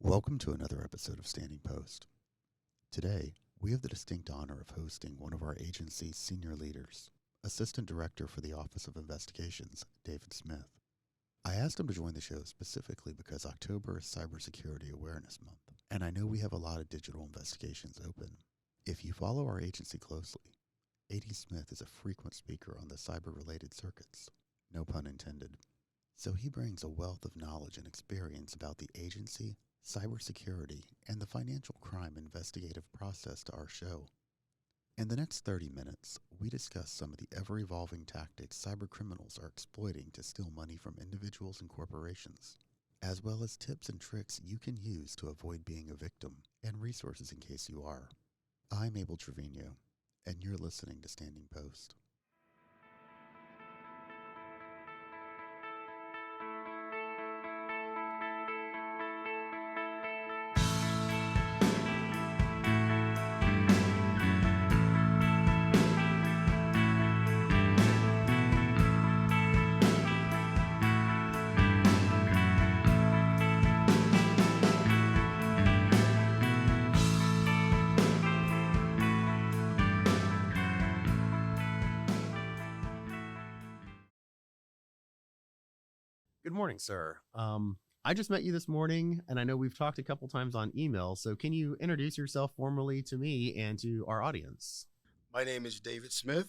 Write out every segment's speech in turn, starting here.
Welcome to another episode of Standing Post. Today, we have the distinct honor of hosting one of our agency's senior leaders, Assistant Director for the Office of Investigations, David Smith. I asked him to join the show specifically because October is Cybersecurity Awareness Month, and I know we have a lot of digital investigations open. If you follow our agency closely, AD Smith is a frequent speaker on the cyber-related circuits, no pun intended. So he brings a wealth of knowledge and experience about the agency, cybersecurity, and the financial crime investigative process to our show. In the next 30 minutes, we discuss some of the ever-evolving tactics cybercriminals are exploiting to steal money from individuals and corporations, as well as tips and tricks you can use to avoid being a victim, and resources in case you are. I'm Abel Trevino, and you're listening to Standing Post. Good morning, sir. I just met you this morning, and I know we've talked a couple times on email, so can you introduce yourself formally to me and to our audience? My name is David Smith.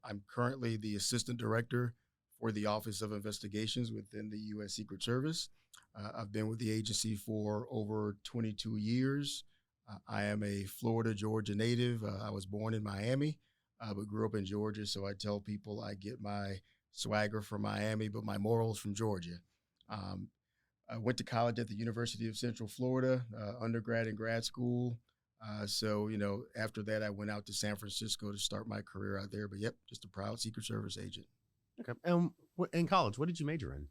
I'm currently the Assistant Director for the Office of Investigations within the U.S. Secret Service. I've been with the agency for over 22 years. I am a Florida, Georgia native. I was born in Miami, but grew up in Georgia, so I tell people I get my swagger from Miami, but my morals from Georgia. I went to college at the University of Central Florida, undergrad and grad school. So, after that, I went out to San Francisco to start my career out there. But yep, just a proud Secret Service agent. Okay. And in college, what did you major in?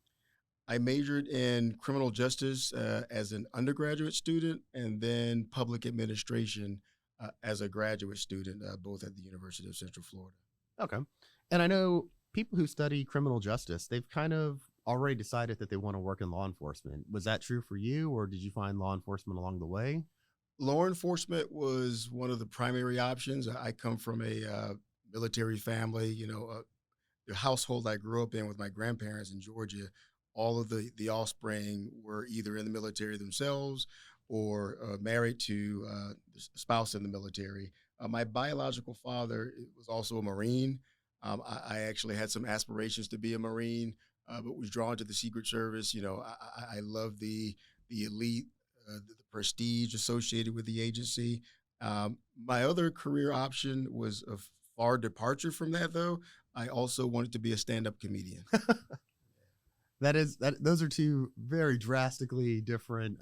I majored in criminal justice as an undergraduate student, and then public administration as a graduate student, both at the University of Central Florida. Okay. And I know people who study criminal justice, they've kind of already decided that they want to work in law enforcement. Was that true for you, or did you find law enforcement along the way? Law enforcement was one of the primary options. I come from a military family, the household I grew up in with my grandparents in Georgia. All of the offspring were either in the military themselves or married to a spouse in the military. My biological father was also a Marine. I actually had some aspirations to be a Marine, but was drawn to the Secret Service. I love the elite, the prestige associated with the agency. My other career option was a far departure from that, though. I also wanted to be a stand-up comedian. Those are two very drastically different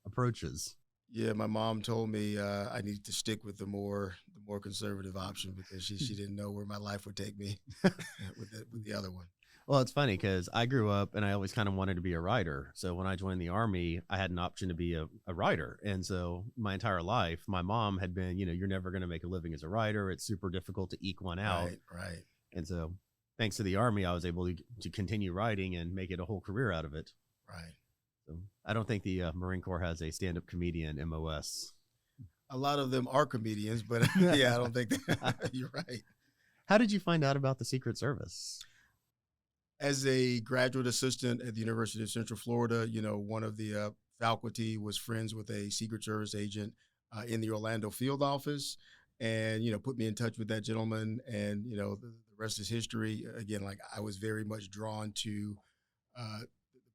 approaches. Yeah, my mom told me I needed to stick with the more conservative option because she didn't know where my life would take me with the other one. Well, it's funny because I grew up and I always kind of wanted to be a writer. So when I joined the Army, I had an option to be a writer. And so my entire life, my mom had been, you're never going to make a living as a writer. It's super difficult to eke one out. Right. And so thanks to the Army, I was able to continue writing and make it a whole career out of it. Right. So I don't think the Marine Corps has a stand-up comedian MOS. A lot of them are comedians, but yeah, I don't think that. You're right. How did you find out about the Secret Service? As a graduate assistant at the University of Central Florida, one of the faculty was friends with a Secret Service agent in the Orlando field office and, put me in touch with that gentleman. And, the rest is history. Again, like I was very much drawn to the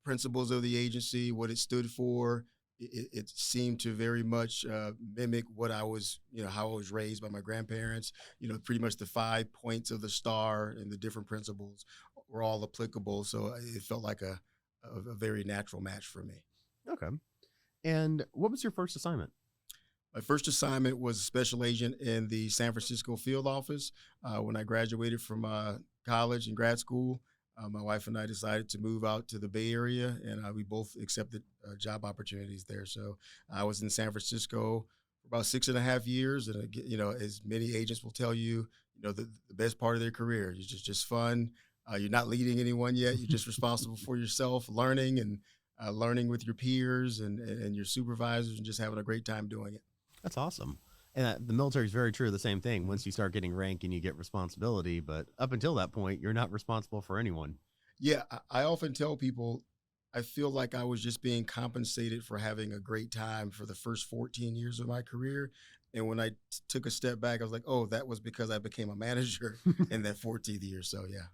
principles of the agency, what it stood for. It seemed to very much mimic what I was, how I was raised by my grandparents. Pretty much the 5 points of the Starr and the different principles were all applicable. So it felt like a very natural match for me. Okay. And what was your first assignment? My first assignment was a special agent in the San Francisco field office. When I graduated from college and grad school, my wife and I decided to move out to the Bay Area, and we both accepted job opportunities there. So I was in San Francisco for about 6.5 years. And, as many agents will tell you, the best part of their career is just fun. You're not leading anyone yet. You're just responsible for yourself, learning and learning with your peers and your supervisors and just having a great time doing it. That's awesome. And the military is very true. The same thing. Once you start getting rank and you get responsibility, but up until that point, you're not responsible for anyone. Yeah, I often tell people I feel like I was just being compensated for having a great time for the first 14 years of my career. And when I took a step back, I was like, oh, that was because I became a manager in that 14th year. So, yeah.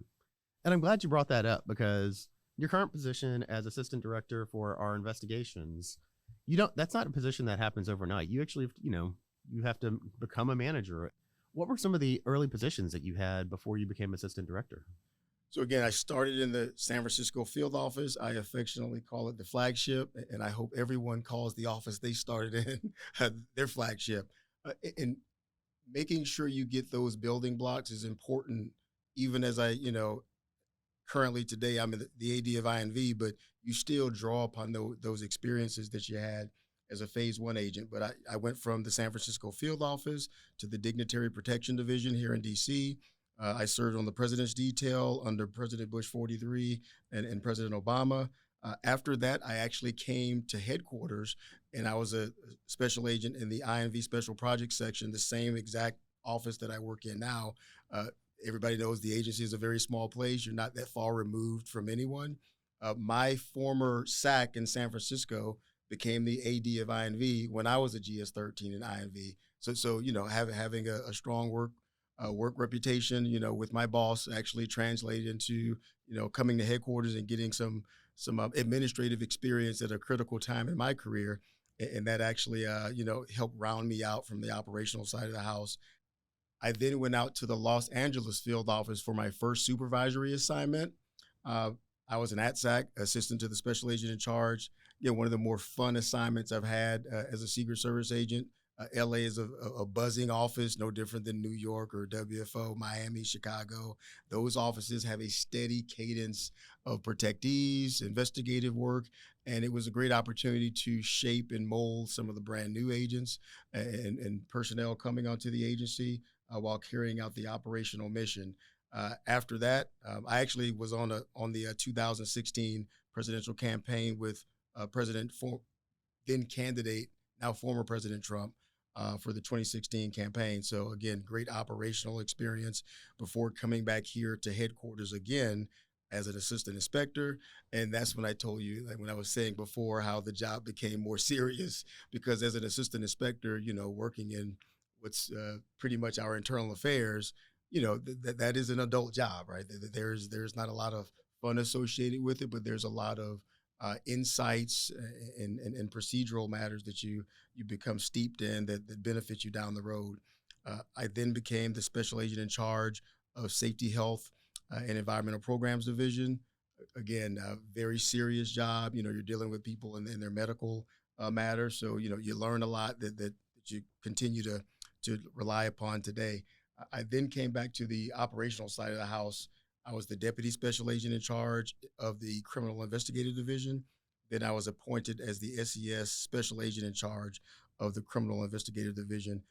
And I'm glad you brought that up because your current position as assistant director for our investigations, that's not a position that happens overnight. You actually, you have to become a manager. What were some of the early positions that you had before you became assistant director? So again, I started in the San Francisco field office. I affectionately call it the flagship, and I hope everyone calls the office they started in their flagship. And making sure you get those building blocks is important, even as currently today I'm in the AD of INV, but you still draw upon those experiences that you had as a phase one agent. But I went from the San Francisco field office to the Dignitary Protection Division here in DC. I served on the President's Detail under President Bush 43 and President Obama. After that, I actually came to headquarters, and I was a special agent in the INV Special Projects section, the same exact office that I work in now. Everybody knows the agency is a very small place. You're not that far removed from anyone. My former SAC in San Francisco became the AD of INV when I was a GS-13 in INV. So having a strong work reputation, with my boss actually translated into, coming to headquarters and getting some administrative experience at a critical time in my career. And that actually, helped round me out from the operational side of the house. I then went out to the Los Angeles field office for my first supervisory assignment. I was an ATSAC, assistant to the special agent in charge. One of the more fun assignments I've had as a Secret Service agent. LA is a buzzing office, no different than New York or WFO, Miami, Chicago. Those offices have a steady cadence of protectees, investigative work, and it was a great opportunity to shape and mold some of the brand new agents and personnel coming onto the agency while carrying out the operational mission. After that, I actually was on the 2016 presidential campaign with then candidate, now former President Trump, for the 2016 campaign. So again, great operational experience before coming back here to headquarters again as an assistant inspector. And that's when I told you, like when I was saying before, how the job became more serious, because as an assistant inspector, working in what's pretty much our internal affairs, that is an adult job, right? There's not a lot of fun associated with it, but there's a lot of insights and procedural matters that you become steeped in that benefit you down the road. I then became the special agent in charge of Safety, Health, and Environmental Programs Division. Again, a very serious job. You're dealing with people in their medical matters. So, you learn a lot that you continue to rely upon today. I then came back to the operational side of the house. I was the deputy special agent in charge of the Criminal Investigative Division. Then I was appointed as the SES special agent in charge of the Criminal Investigative Division.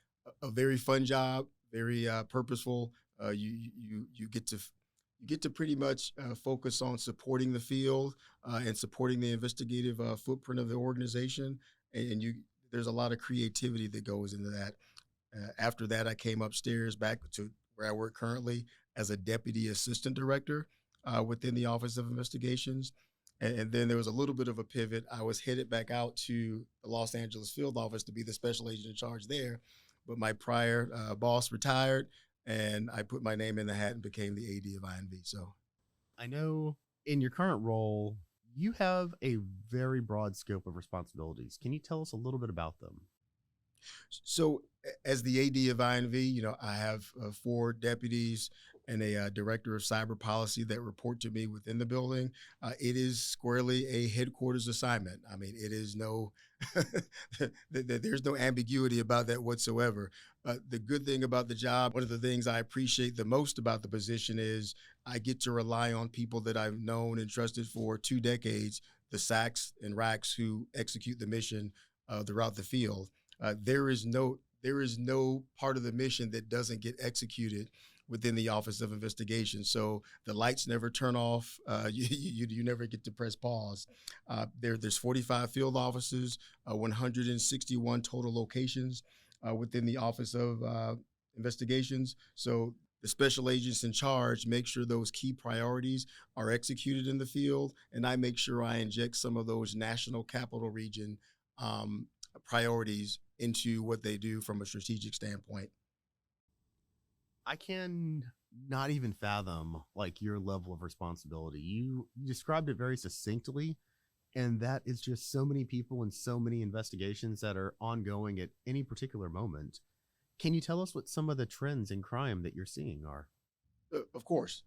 A very fun job, very purposeful. You get to pretty much focus on supporting the field and supporting the investigative footprint of the organization. And there's a lot of creativity that goes into that. After that, I came upstairs back to where I work currently as a deputy assistant director within the Office of Investigations. And then there was a little bit of a pivot. I was headed back out to the Los Angeles field office to be the special agent in charge there. But my prior boss retired, and I put my name in the hat and became the AD of INV. So I know in your current role, you have a very broad scope of responsibilities. Can you tell us a little bit about them? So as the AD of INV, I have 4 deputies and a director of cyber policy that report to me within the building. It is squarely a headquarters assignment. I mean, it is there's no ambiguity about that whatsoever. The good thing about the job, one of the things I appreciate the most about the position is I get to rely on people that I've known and trusted for 2 decades, the SACs and RACs who execute the mission throughout the field. There is no part of the mission that doesn't get executed within the Office of Investigation. So the lights never turn off. You never get to press pause. There's 45 field offices, 161 total locations within the Office of Investigations. So the special agents in charge make sure those key priorities are executed in the field, and I make sure I inject some of those national capital region priorities into what they do from a strategic standpoint. I can not even fathom like your level of responsibility. You described it very succinctly, and that is just so many people and so many investigations that are ongoing at any particular moment. Can you tell us what some of the trends in crime that you're seeing are? Of course.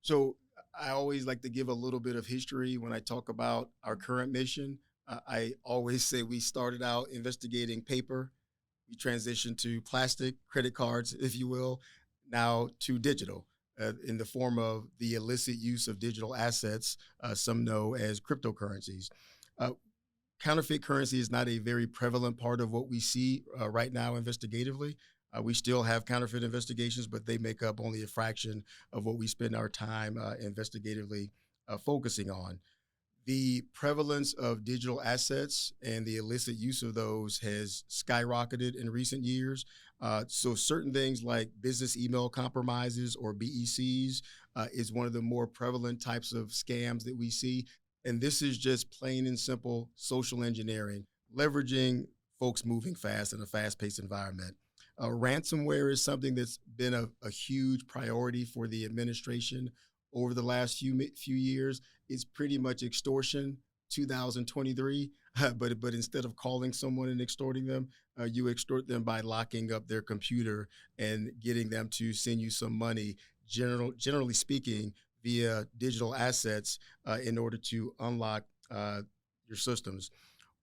So I always like to give a little bit of history when I talk about our current mission. I always say we started out investigating paper. We transitioned to plastic credit cards, if you will, now to digital in the form of the illicit use of digital assets, some know as cryptocurrencies. Uh, Counterfeit currency is not a very prevalent part of what we see right now investigatively. We still have counterfeit investigations, but they make up only a fraction of what we spend our time investigatively focusing on. The prevalence of digital assets and the illicit use of those has skyrocketed in recent years. So certain things like business email compromises or BECs is one of the more prevalent types of scams that we see. And this is just plain and simple social engineering, leveraging folks moving fast in a fast-paced environment. Ransomware is something that's been a huge priority for the administration over the last few years. It's pretty much extortion 2023, but instead of calling someone and extorting them, you extort them by locking up their computer and getting them to send you some money, generally speaking, via digital assets in order to unlock your systems.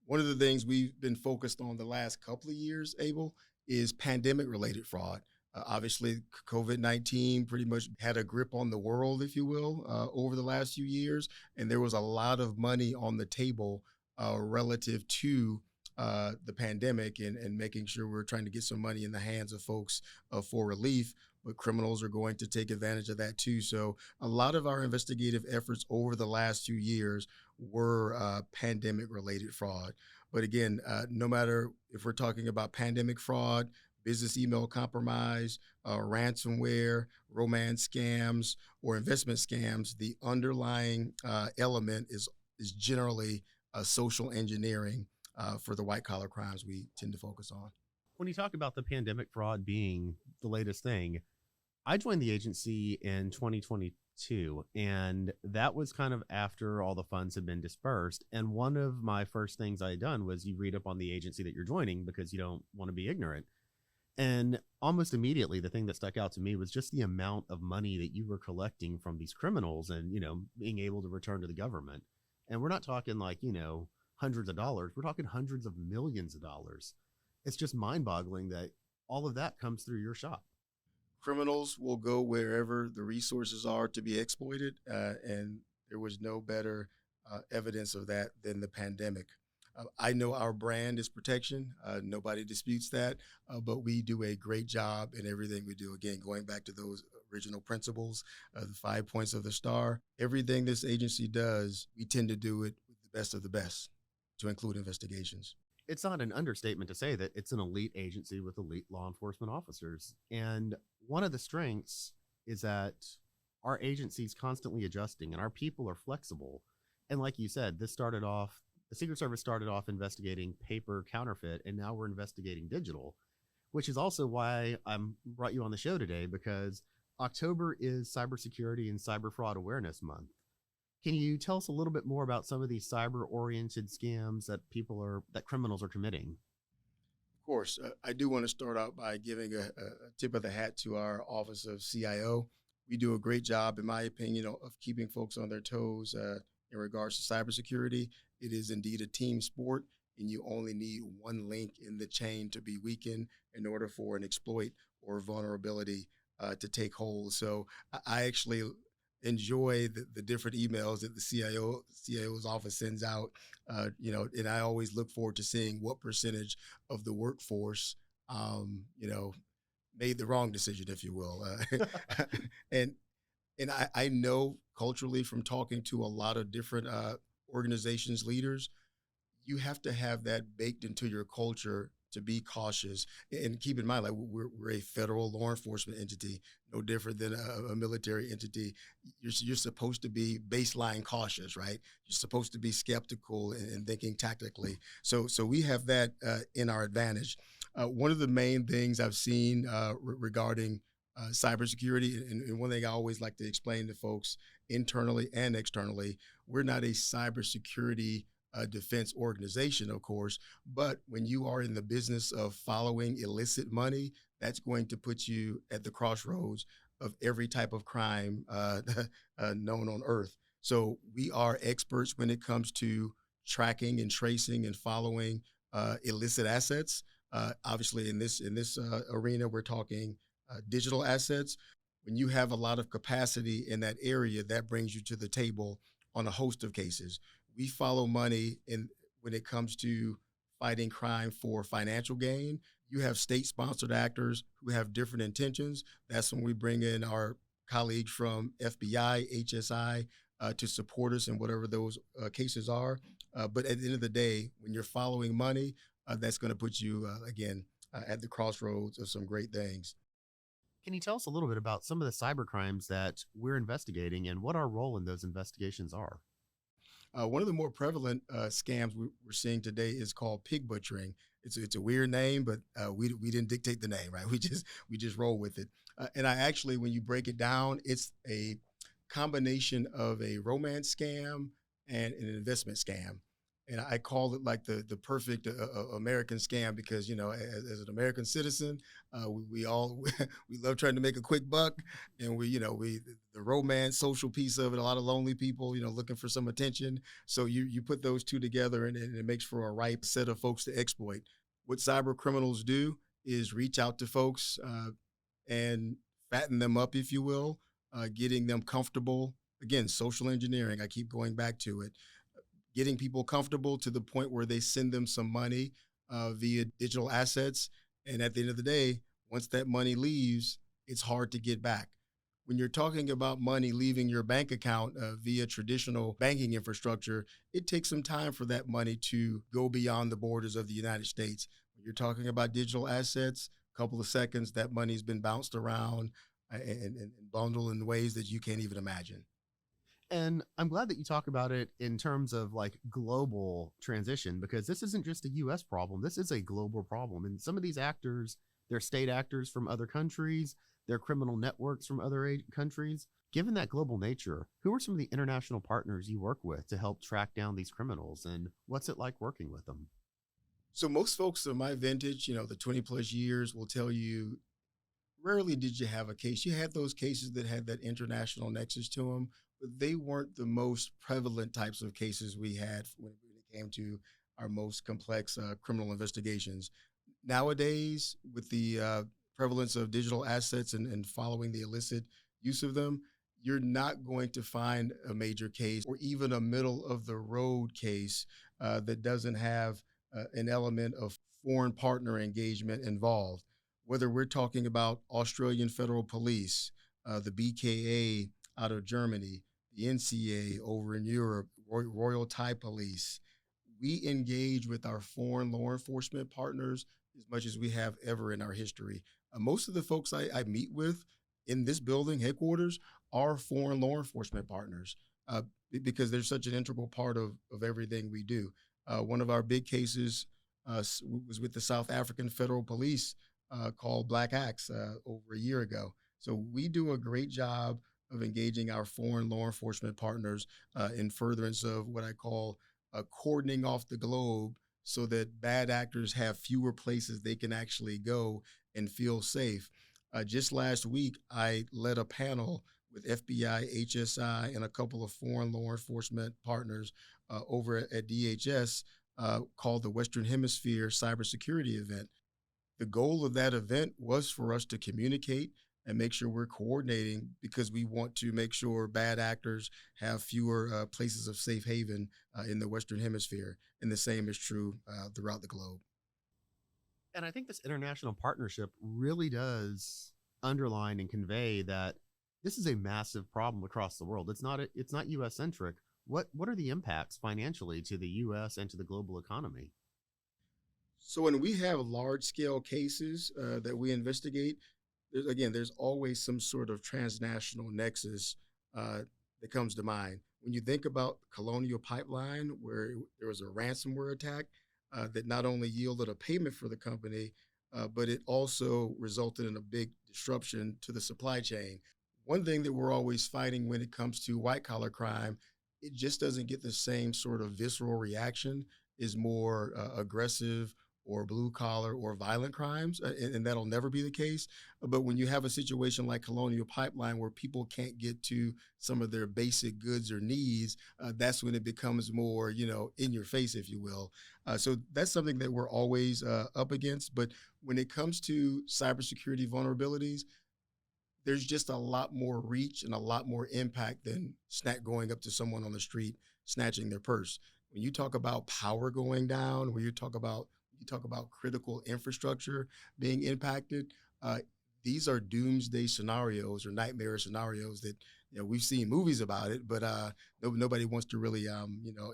One of the things we've been focused on the last couple of years, Abel, is pandemic-related fraud. Obviously, COVID-19 pretty much had a grip on the world, if you will, over the last few years, and there was a lot of money on the table relative to the pandemic and making sure we're trying to get some money in the hands of folks for relief, but criminals are going to take advantage of that too. So a lot of our investigative efforts over the last few years were pandemic-related fraud. But again, no matter if we're talking about pandemic fraud, business email compromise, ransomware, romance scams, or investment scams, the underlying element is generally social engineering for the white collar crimes we tend to focus on. When you talk about the pandemic fraud being the latest thing, I joined the agency in 2022, and that was kind of after all the funds had been dispersed. And one of my first things I had done was you read up on the agency that you're joining because you don't want to be ignorant. And almost immediately, the thing that stuck out to me was just the amount of money that you were collecting from these criminals and, being able to return to the government. And we're not talking like, hundreds of dollars. We're talking hundreds of millions of dollars. It's just mind boggling that all of that comes through your shop. Criminals will go wherever the resources are to be exploited, and there was no better evidence of that than the pandemic. I know our brand is protection. Nobody disputes that, but we do a great job in everything we do. Again, going back to those original principles, the 5 points of the STAR, everything this agency does, we tend to do it with the best of the best, to include investigations. It's not an understatement to say that it's an elite agency with elite law enforcement officers. And one of the strengths is that our agency is constantly adjusting and our people are flexible. And like you said, the Secret Service started off investigating paper counterfeit, and now we're investigating digital, which is also why I'm brought you on the show today, because October is Cybersecurity and Cyber Fraud Awareness Month. Can you tell us a little bit more about some of these cyber-oriented scams that criminals are committing? Of course, I do want to start out by giving a tip of the hat to our Office of CIO. We do a great job, in my opinion, of keeping folks on their toes in regards to cybersecurity. It is indeed a team sport, and you only need one link in the chain to be weakened in order for an exploit or vulnerability to take hold. So I actually enjoy the different emails that the CIO's office sends out, and I always look forward to seeing what percentage of the workforce, made the wrong decision, if you will. And I know culturally from talking to a lot of different organizations, leaders, you have to have that baked into your culture to be cautious. And keep in mind, like we're a federal law enforcement entity, no different than a military entity. You're supposed to be baseline cautious, right? You're supposed to be skeptical and thinking tactically. So we have that in our advantage. One of the main things I've seen regarding cybersecurity, and one thing I always like to explain to folks internally and externally, we're not a cybersecurity defense organization, of course, but when you are in the business of following illicit money, that's going to put you at the crossroads of every type of crime known on earth. So we are experts when it comes to tracking and tracing and following illicit assets. Obviously, in this arena, we're talking digital assets. When you have a lot of capacity in that area, that brings you to the table on a host of cases. We follow money in when it comes to fighting crime for financial gain. You have state-sponsored actors who have different intentions. That's when we bring in our colleagues from FBI, HSI to support us in whatever those cases are. But at the end of the day, when you're following money, that's going to put you again at the crossroads of some great things. Can you tell us a little bit about some of the cyber crimes that we're investigating and what our role in those investigations are? One of the more prevalent scams we're seeing today is called pig butchering. It's a weird name, but we didn't dictate the name, right? We just roll with it. And I actually, when you break it down, it's a combination of a romance scam and an investment scam. And I call it like the perfect American scam because as an American citizen, we all we love trying to make a quick buck, and we the romance social piece of it. A lot of lonely people looking for some attention. So you put those two together, and it makes for a ripe set of folks to exploit. What cyber criminals do is reach out to folks and fatten them up, if you will, getting them comfortable. Again, social engineering. I keep going back to it, getting people comfortable to the point where they send them some money via digital assets. And at the end of the day, once that money leaves, it's hard to get back. When you're talking about money leaving your bank account via traditional banking infrastructure, it takes some time for that money to go beyond the borders of the United States. When you're talking about digital assets, a couple of seconds, that money's been bounced around and bundled in ways that you can't even imagine. And I'm glad that you talk about it in terms of like global transition, because this isn't just a US problem. This is a global problem. And some of these actors, they're state actors from other countries, they're criminal networks from other countries. Given that global nature, who are some of the international partners you work with to help track down these criminals, and what's it like working with them? So most folks of my vintage, the 20 plus years will tell you rarely did you have a case. You had those cases that had that international nexus to them, but they weren't the most prevalent types of cases we had when it came to our most complex criminal investigations. Nowadays, with the prevalence of digital assets and following the illicit use of them, you're not going to find a major case or even a middle of the road case that doesn't have an element of foreign partner engagement involved. Whether we're talking about Australian Federal Police, the BKA out of Germany, the NCA over in Europe, Royal Thai Police, we engage with our foreign law enforcement partners as much as we have ever in our history. Most of the folks I meet with in this building, headquarters, are foreign law enforcement partners because they're such an integral part of everything we do. One of our big cases was with the South African Federal Police called Black Axe over a year ago. So we do a great job of engaging our foreign law enforcement partners in furtherance of what I call cordoning off the globe so that bad actors have fewer places they can actually go and feel safe. Just last week, I led a panel with FBI, HSI, and a couple of foreign law enforcement partners over at DHS called the Western Hemisphere Cybersecurity Event. The goal of that event was for us to communicate and make sure we're coordinating because we want to make sure bad actors have fewer places of safe haven in the Western Hemisphere. And the same is true throughout the globe. And I think this international partnership really does underline and convey that this is a massive problem across the world. It's not US centric. What are the impacts financially to the US and to the global economy? So when we have large scale cases that we investigate, there's always some sort of transnational nexus that comes to mind. When you think about Colonial Pipeline, where there was a ransomware attack that not only yielded a payment for the company, but it also resulted in a big disruption to the supply chain. One thing that we're always fighting when it comes to white collar crime, it just doesn't get the same sort of visceral reaction, is more aggressive or blue collar or violent crimes, and that'll never be the case. But when you have a situation like Colonial Pipeline where people can't get to some of their basic goods or needs, that's when it becomes more, in your face, if you will. So that's something that we're always up against. But when it comes to cybersecurity vulnerabilities, there's just a lot more reach and a lot more impact than going up to someone on the street, snatching their purse. When you talk about power going down, when you talk about critical infrastructure being impacted, uh, these are doomsday scenarios or nightmare scenarios that we've seen movies about it, but nobody wants to really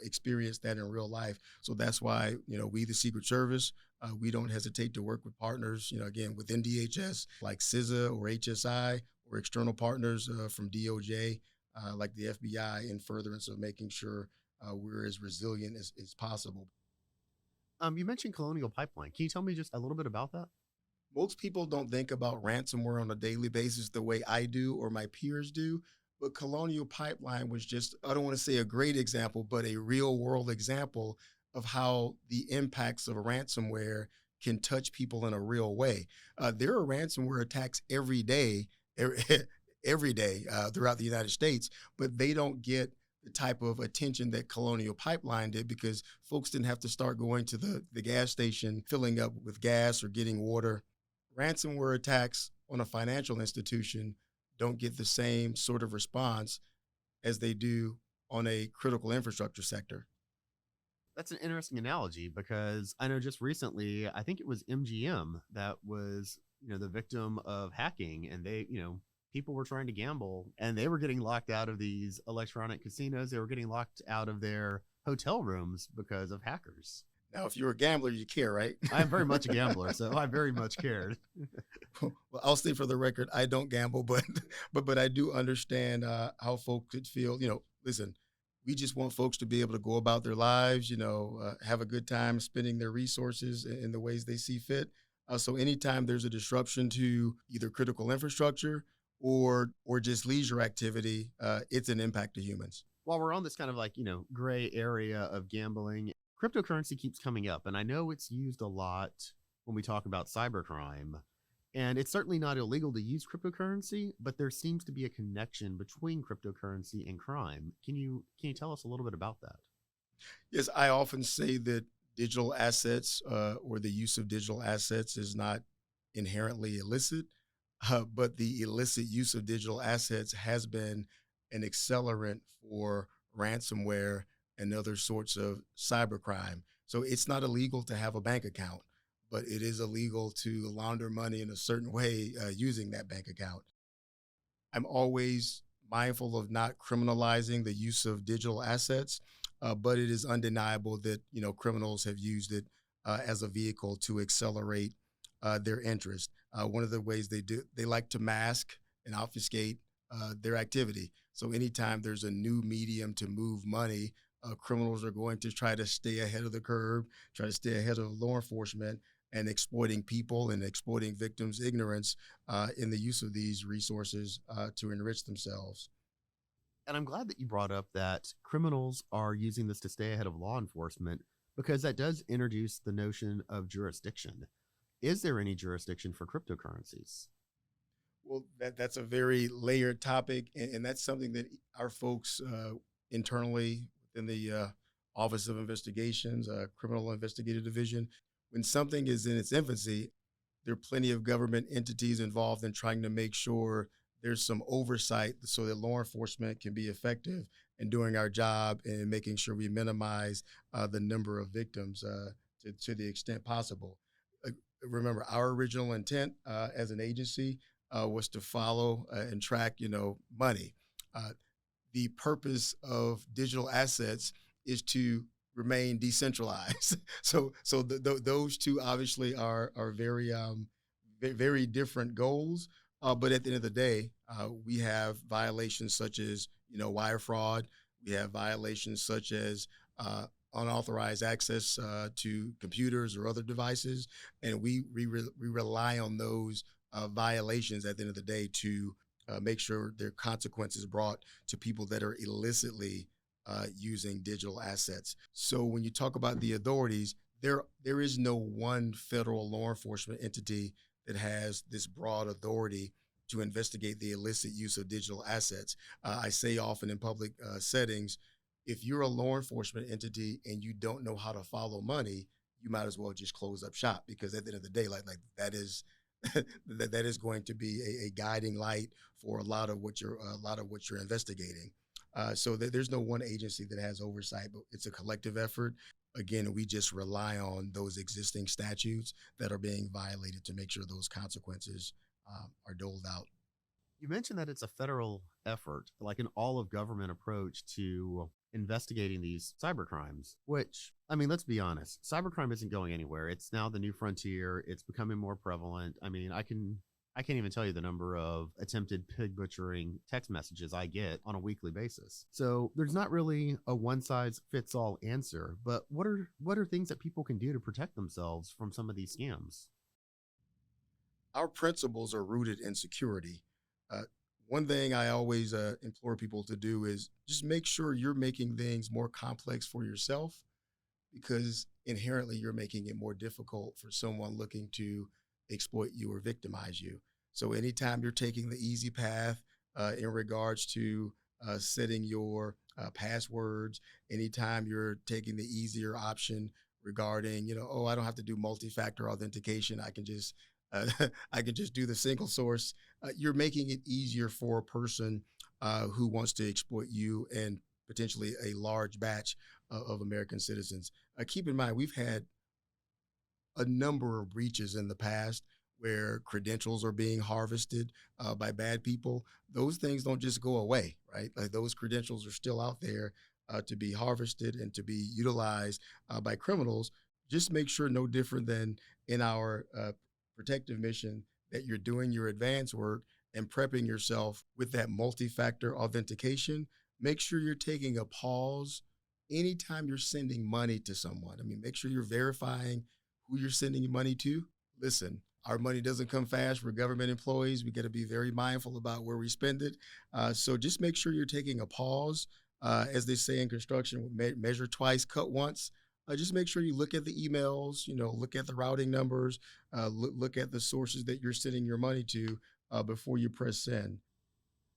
experience that in real life. So that's why we, the Secret Service, we don't hesitate to work with partners. Again, within DHS like CISA or HSI, or external partners from DOJ like the FBI, in furtherance of making sure we're as resilient as possible. You mentioned Colonial Pipeline. Can you tell me just a little bit about that? Most people don't think about ransomware on a daily basis the way I do or my peers do. But Colonial Pipeline was just, I don't want to say a great example, but a real world example of how the impacts of ransomware can touch people in a real way. There are ransomware attacks every day, every, every day throughout the United States, but they don't get the type of attention that Colonial Pipeline did because folks didn't have to start going to the gas station, filling up with gas or getting water. Ransomware attacks on a financial institution don't get the same sort of response as they do on a critical infrastructure sector. That's an interesting analogy because I know just recently, I think it was MGM that was, the victim of hacking, and people were trying to gamble and they were getting locked out of these electronic casinos. They were getting locked out of their hotel rooms because of hackers. Now, if you're a gambler, you care, right? I am very much a gambler, so I very much cared. Well, I'll say for the record, I don't gamble, but but I do understand how folks could feel. Listen, we just want folks to be able to go about their lives, have a good time spending their resources in the ways they see fit. So anytime there's a disruption to either critical infrastructure or just leisure activity, it's an impact to humans. While we're on this kind of gray area of gambling, cryptocurrency keeps coming up. And I know it's used a lot when we talk about cybercrime. And it's certainly not illegal to use cryptocurrency, but there seems to be a connection between cryptocurrency and crime. Can you tell us a little bit about that? Yes, I often say that digital assets or the use of digital assets is not inherently illicit, but the illicit use of digital assets has been an accelerant for ransomware and other sorts of cybercrime. So it's not illegal to have a bank account, but it is illegal to launder money in a certain way using that bank account. I'm always mindful of not criminalizing the use of digital assets, but it is undeniable that criminals have used it as a vehicle to accelerate their interest. One of the ways they do, they like to mask and obfuscate their activity. So anytime there's a new medium to move money, criminals are going to try to stay ahead of the curve, try to stay ahead of law enforcement, and exploiting people and exploiting victims' ignorance in the use of these resources to enrich themselves. And I'm glad that you brought up that criminals are using this to stay ahead of law enforcement because that does introduce the notion of jurisdiction. Is there any jurisdiction for cryptocurrencies? Well, that's a very layered topic, and that's something that our folks internally within the Office of Investigations, Criminal Investigative Division, when something is in its infancy, there are plenty of government entities involved in trying to make sure there's some oversight so that law enforcement can be effective in doing our job and making sure we minimize the number of victims to the extent possible. remember, our original intent as an agency was to follow and track, money. Uh, the purpose of digital assets is to remain decentralized. So those two obviously are very very different goals. But at the end of the day, we have violations such as wire fraud. We have violations such as unauthorized access to computers or other devices, and we rely on those violations at the end of the day to make sure there are consequences brought to people that are illicitly using digital assets. So when you talk about the authorities, there is no one federal law enforcement entity that has this broad authority to investigate the illicit use of digital assets. I say often in public settings, if you're a law enforcement entity and you don't know how to follow money, you might as well just close up shop, because at the end of the day, like that is that is going to be a guiding light for a lot of what you're investigating. There's no one agency that has oversight, but it's a collective effort. Again, we just rely on those existing statutes that are being violated to make sure those consequences are doled out. You mentioned that it's a federal effort, like an all of government approach to investigating these cybercrimes, which, I mean, let's be honest, cybercrime isn't going anywhere. It's now the new frontier. It's becoming more prevalent. I mean, I can't even tell you the number of attempted pig butchering text messages I get on a weekly basis. So there's not really a one size fits all answer, but what are things that people can do to protect themselves from some of these scams? Our principles are rooted in security. One thing I always implore people to do is just make sure you're making things more complex for yourself, because inherently you're making it more difficult for someone looking to exploit you or victimize you. So anytime you're taking the easy path in regards to setting your passwords, anytime you're taking the easier option regarding, I don't have to do multi-factor authentication. I can just I can just do the single source. You're making it easier for a person who wants to exploit you and potentially a large batch of American citizens. Keep in mind, we've had a number of breaches in the past where credentials are being harvested by bad people. Those things don't just go away, right? Like, those credentials are still out there to be harvested and to be utilized by criminals. Just make sure, no different than in our protective mission, that you're doing your advanced work and prepping yourself with that multi-factor authentication. Make sure you're taking a pause anytime you're sending money to someone. I mean, make sure you're verifying who you're sending money to. Listen, our money doesn't come fast. We're government employees. We got to be very mindful about where we spend it. So just make sure you're taking a pause. As they say in construction, measure twice, cut once. Just make sure you look at the emails, look at the routing numbers, look at the sources that you're sending your money to before you press send.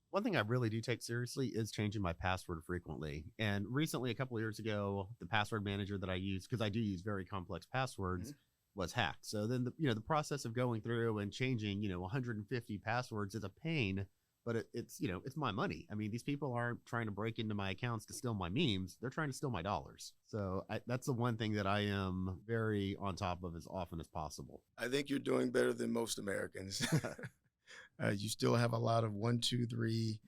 One thing I really do take seriously is changing my password frequently. And recently, a couple of years ago, the password manager that I use, because I do use very complex passwords, was hacked. So then the process of going through and changing 150 passwords is a pain, but it's my money. I mean, these people aren't trying to break into my accounts to steal my memes. They're trying to steal my dollars. So that's the one thing that I am very on top of as often as possible. I think you're doing better than most Americans. You still have a lot of 1, 2, 3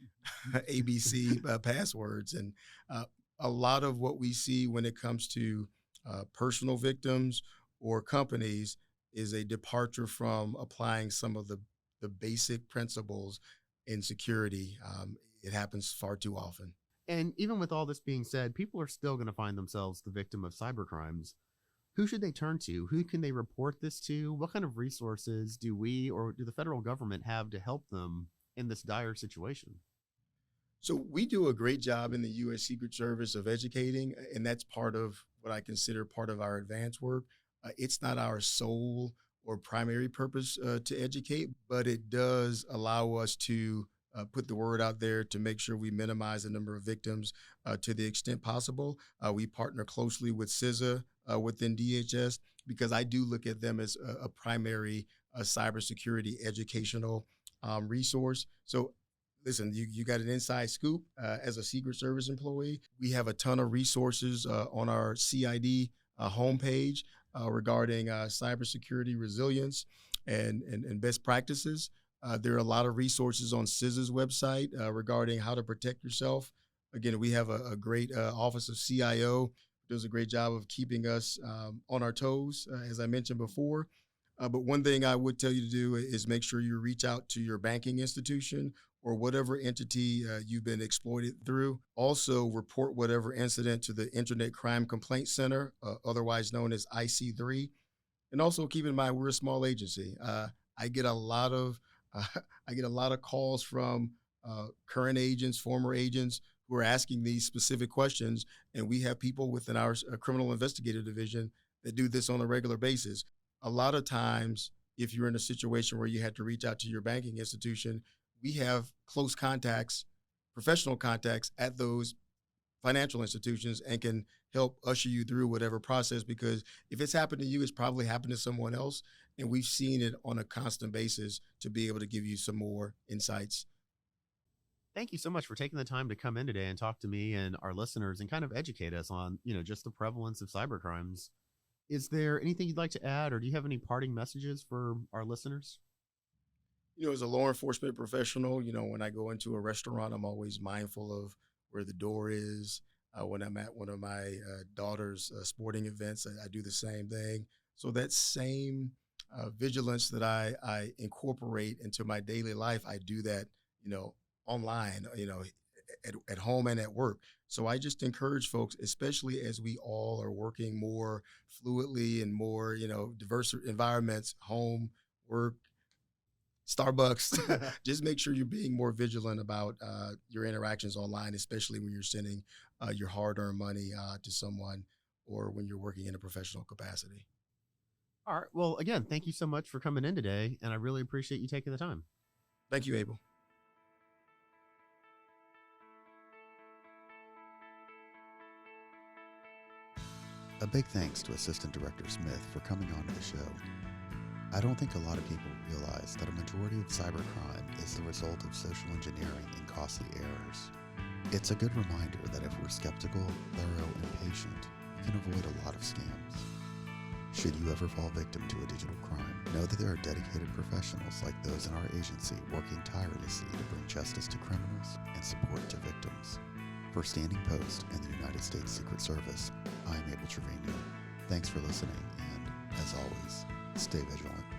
ABC passwords. And a lot of what we see when it comes to personal victims or companies is a departure from applying some of the basic principles in security. It happens far too often. And even with all this being said, people are still going to find themselves the victim of cybercrimes. Who should they turn to? Who can they report this to? What kind of resources do we or do the federal government have to help them in this dire situation? So we do a great job in the U.S. Secret Service of educating, and that's part of what I consider part of our advanced work. It's not our sole or primary purpose to educate, but it does allow us to put the word out there to make sure we minimize the number of victims to the extent possible. We partner closely with CISA within DHS, because I do look at them as a primary cybersecurity educational resource. So listen, you got an inside scoop as a Secret Service employee. We have a ton of resources on our CID homepage regarding cybersecurity resilience and best practices. There are a lot of resources on CISA's website regarding how to protect yourself. Again, we have a great Office of CIO who does a great job of keeping us on our toes, as I mentioned before. But one thing I would tell you to do is make sure you reach out to your banking institution or whatever entity you've been exploited through. Also, report whatever incident to the Internet Crime Complaint Center, otherwise known as IC3. And also keep in mind we're a small agency. I get a lot of I get a lot of calls from current agents, former agents who are asking these specific questions, and we have people within our criminal investigative division that do this on a regular basis. A lot of times, if you're in a situation where you had to reach out to your banking institution, we have close contacts, professional contacts at those financial institutions and can help usher you through whatever process, because if it's happened to you, it's probably happened to someone else. And we've seen it on a constant basis to be able to give you some more insights. Thank you so much for taking the time to come in today and talk to me and our listeners and kind of educate us on, just the prevalence of cybercrimes. Is there anything you'd like to add, or do you have any parting messages for our listeners? As a law enforcement professional, when I go into a restaurant, I'm always mindful of where the door is. When I'm at one of my daughter's sporting events, I do the same thing. So that same vigilance that I incorporate into my daily life, I do that, online, at home and at work. So I just encourage folks, especially as we all are working more fluidly and more, diverse environments, home, work, Starbucks, just make sure you're being more vigilant about your interactions online, especially when you're sending your hard-earned money to someone or when you're working in a professional capacity. All right. Well, again, thank you so much for coming in today, and I really appreciate you taking the time. Thank you, Abel. A big thanks to Assistant Director Smith for coming on to the show. I don't think a lot of people realize that a majority of cybercrime is the result of social engineering and costly errors. It's a good reminder that if we're skeptical, thorough, and patient, we can avoid a lot of scams. Should you ever fall victim to a digital crime, know that there are dedicated professionals like those in our agency working tirelessly to bring justice to criminals and support to victims. For Standing Post and the United States Secret Service, I'm Abel Trevino. Thanks for listening, and as always, stay vigilant.